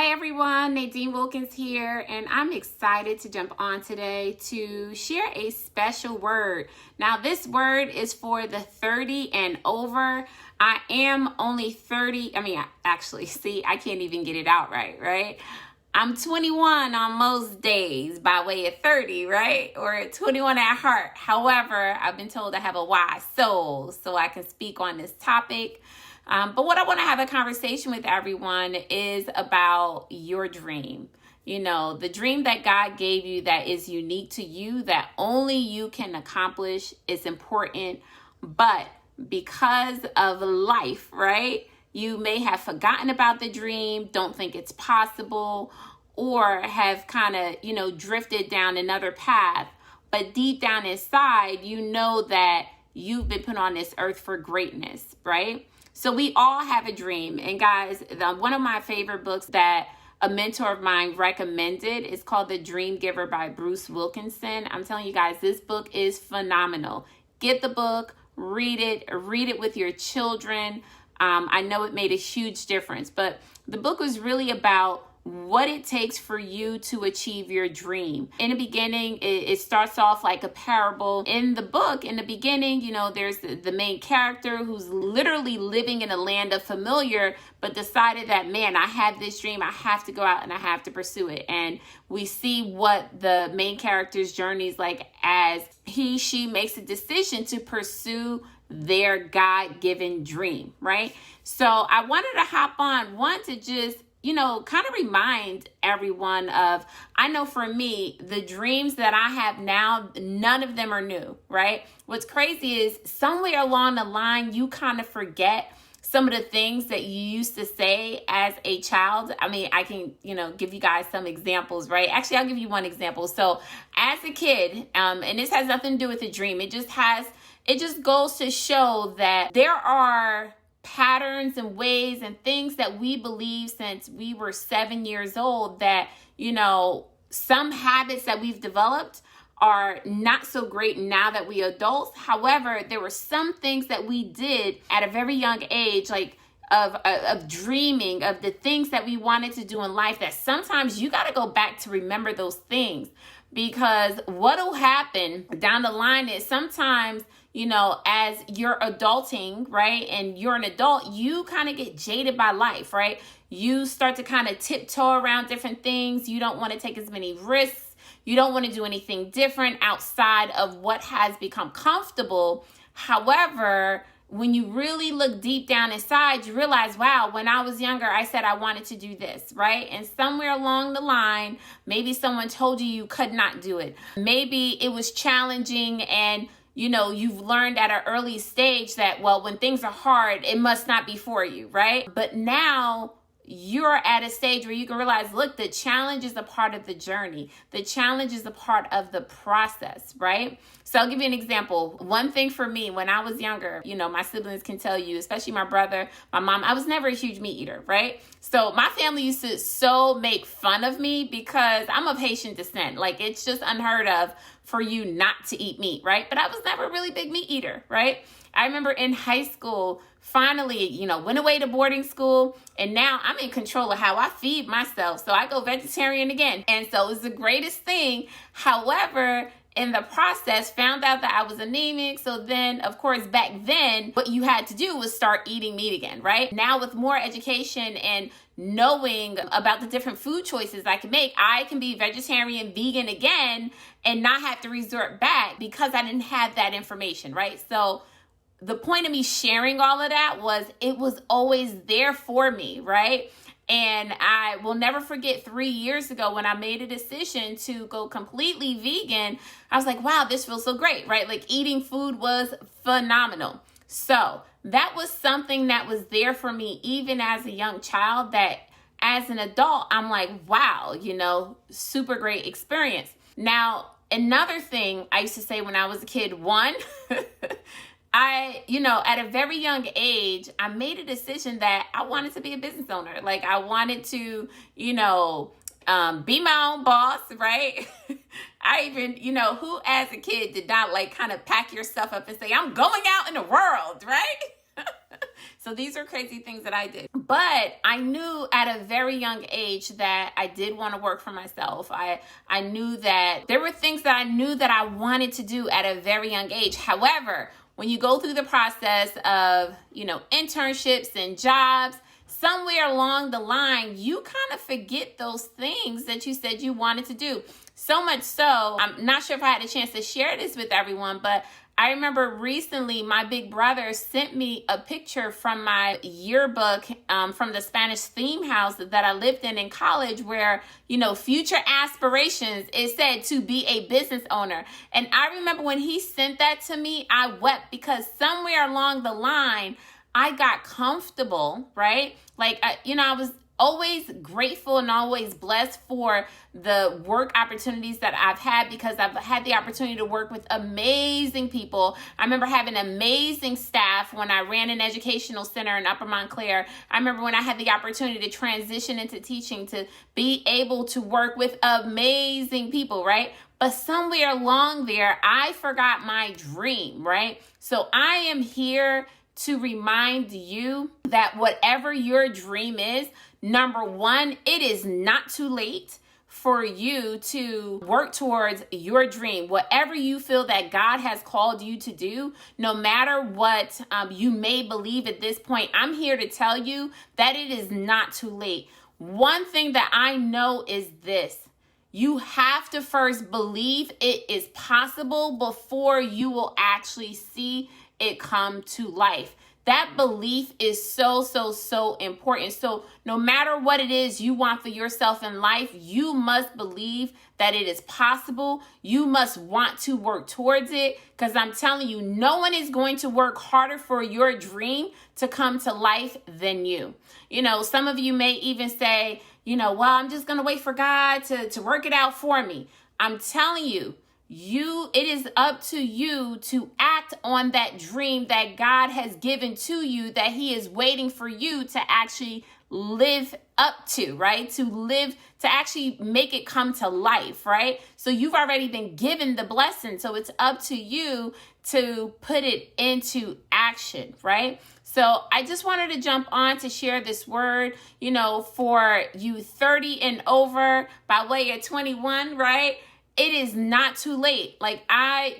Hi everyone, Nadine Wilkins here, and I'm excited to jump on today to share a special word. Now, this word is for the 30 and over. I am only 30. I can't even get it out right? I'm 21 on most days by way of 30, right? Or 21 at heart. However, I've been told I have a wise soul, so I can speak on this topic. But what I want to have a conversation with everyone is about your dream. You know, the dream that God gave you that is unique to you, that only you can accomplish, is important. But because of life, right, you may have forgotten about the dream, don't think it's possible, or have kind of, drifted down another path. But deep down inside, you know that you've been put on this earth for greatness, right? So we all have a dream. And guys, one of my favorite books that a mentor of mine recommended is called The Dream Giver by Bruce Wilkinson. I'm telling you guys, this book is phenomenal. Get the book, read it with your children. I know it made a huge difference, but the book was really about what it takes for you to achieve your dream. In the beginning, it starts off like a parable. In the book, in the beginning, there's the main character who's literally living in a land of familiar, but decided that, man, I have this dream. I have to go out and I have to pursue it. And we see what the main character's journey is like as she makes a decision to pursue their God-given dream, right? So I wanted to hop on, to just kind of remind everyone of, I know for me, the dreams that I have now, none of them are new, right? What's crazy is somewhere along the line, you kind of forget some of the things that you used to say as a child. I mean, I can, give you guys some examples, right? Actually, I'll give you one example. So as a kid, and this has nothing to do with a dream. It just goes to show that there are patterns and ways and things that we believe since we were 7 years old that, some habits that we've developed are not so great now that we adults. However, there were some things that we did at a very young age, like of dreaming of the things that we wanted to do in life, that sometimes you got to go back to remember those things, because what'll happen down the line is sometimes, as you're adulting, right, and you're an adult, you kind of get jaded by life, right? You start to kind of tiptoe around different things. You don't want to take as many risks. You don't want to do anything different outside of what has become comfortable. However, when you really look deep down inside, you realize, wow, when I was younger, I said I wanted to do this, right? And somewhere along the line, maybe someone told you could not do it. Maybe it was challenging and you've learned at an early stage that, well, when things are hard, it must not be for you, right? But now you're at a stage where you can realize, look, the challenge is a part of the journey. The challenge is a part of the process, right? So I'll give you an example. One thing for me, when I was younger, my siblings can tell you, especially my brother, my mom, I was never a huge meat eater, right? So my family used to so make fun of me because I'm of Haitian descent. Like, it's just unheard of for you not to eat meat, right? But I was never a really big meat eater, right? I remember in high school, finally, went away to boarding school, and now I'm in control of how I feed myself. So I go vegetarian again. And so it was the greatest thing. However, in the process, found out that I was anemic. So then, of course, back then, what you had to do was start eating meat again, right? Now with more education and knowing about the different food choices I can make, I can be vegetarian, vegan again, and not have to resort back because I didn't have that information, right? So the point of me sharing all of that was it was always there for me, right? And I will never forget 3 years ago when I made a decision to go completely vegan. I was like, wow, this feels so great, right? Like, eating food was phenomenal. So that was something that was there for me even as a young child, that as an adult, I'm like, wow, super great experience. Now, another thing I used to say when I was a kid, at a very young age, I made a decision that I wanted to be a business owner. Like, I wanted to, be my own boss, right? I even, who as a kid did not kind of pack your stuff up and say, I'm going out in the world, right? So these are crazy things that I did. But I knew at a very young age that I did want to work for myself. I knew that there were things that I knew that I wanted to do at a very young age. However, when you go through the process of, internships and jobs, somewhere along the line, you kind of forget those things that you said you wanted to do. So much so, I'm not sure if I had a chance to share this with everyone, but I remember recently my big brother sent me a picture from my yearbook from the Spanish theme house that I lived in college where, future aspirations, it said to be a business owner. And I remember when he sent that to me, I wept because somewhere along the line, I got comfortable, right? I was always grateful and always blessed for the work opportunities that I've had because I've had the opportunity to work with amazing people. I remember having amazing staff when I ran an educational center in Upper Montclair. I remember when I had the opportunity to transition into teaching, to be able to work with amazing people, right? But somewhere along there, I forgot my dream, right? So I am here to remind you that whatever your dream is, number one, it is not too late for you to work towards your dream. Whatever you feel that God has called you to do, no matter what you may believe at this point, I'm here to tell you that it is not too late. One thing that I know is this: you have to first believe it is possible before you will actually see it come to life. That belief is so, so, so important. So no matter what it is you want for yourself in life, you must believe that it is possible. You must want to work towards it, because I'm telling you, no one is going to work harder for your dream to come to life than you. Some of you may even say, well, I'm just going to wait for God to work it out for me. I'm telling you, it is up to you to act on that dream that God has given to you, that He is waiting for you to actually live up to, right? To actually make it come to life, right? So you've already been given the blessing. So it's up to you to put it into action, right? So I just wanted to jump on to share this word, for you 30 and over by way of 21, right? It is not too late.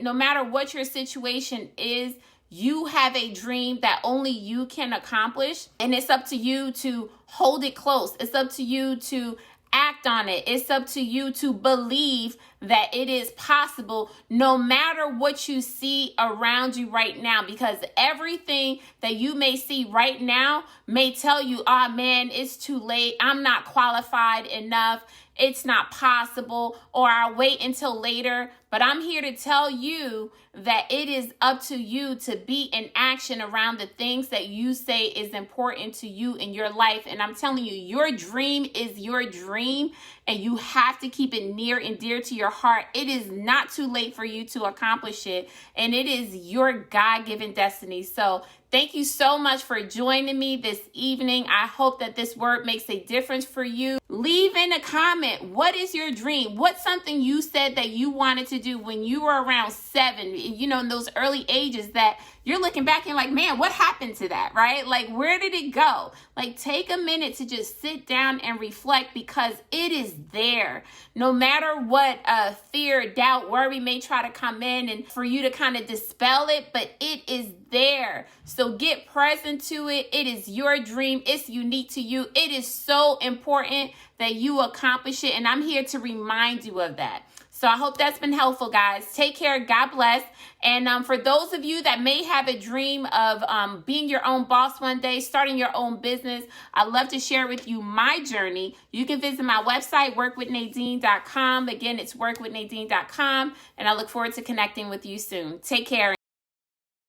No matter what your situation is, you have a dream that only you can accomplish. And it's up to you to hold it close. It's up to you to act on it. It's up to you to believe that it is possible no matter what you see around you right now, because everything that you may see right now may tell you, oh man, it's too late. I'm not qualified enough. It's not possible, or I'll wait until later. But I'm here to tell you that it is up to you to be in action around the things that you say is important to you in your life. And I'm telling you, your dream is your dream, and you have to keep it near and dear to your heart. It is not too late for you to accomplish it, and it is your God-given destiny. So thank you so much for joining me this evening. I hope that this word makes a difference for you. Leave in a comment, what is your dream? What's something you said that you wanted to do when you were around 7, in those early ages that you're looking back and man, what happened to that, right? Where did it go? Take a minute to just sit down and reflect, because it is there. No matter what fear, doubt, worry may try to come in and for you to kind of dispel it, but it is there. So get present to it. It is your dream. It's unique to you. It is so important that you accomplish it. And I'm here to remind you of that. So I hope that's been helpful, guys. Take care. God bless. And for those of you that may have a dream of being your own boss one day, starting your own business, I'd love to share with you my journey. You can visit my website, workwithnadine.com. Again, it's workwithnadine.com. And I look forward to connecting with you soon. Take care.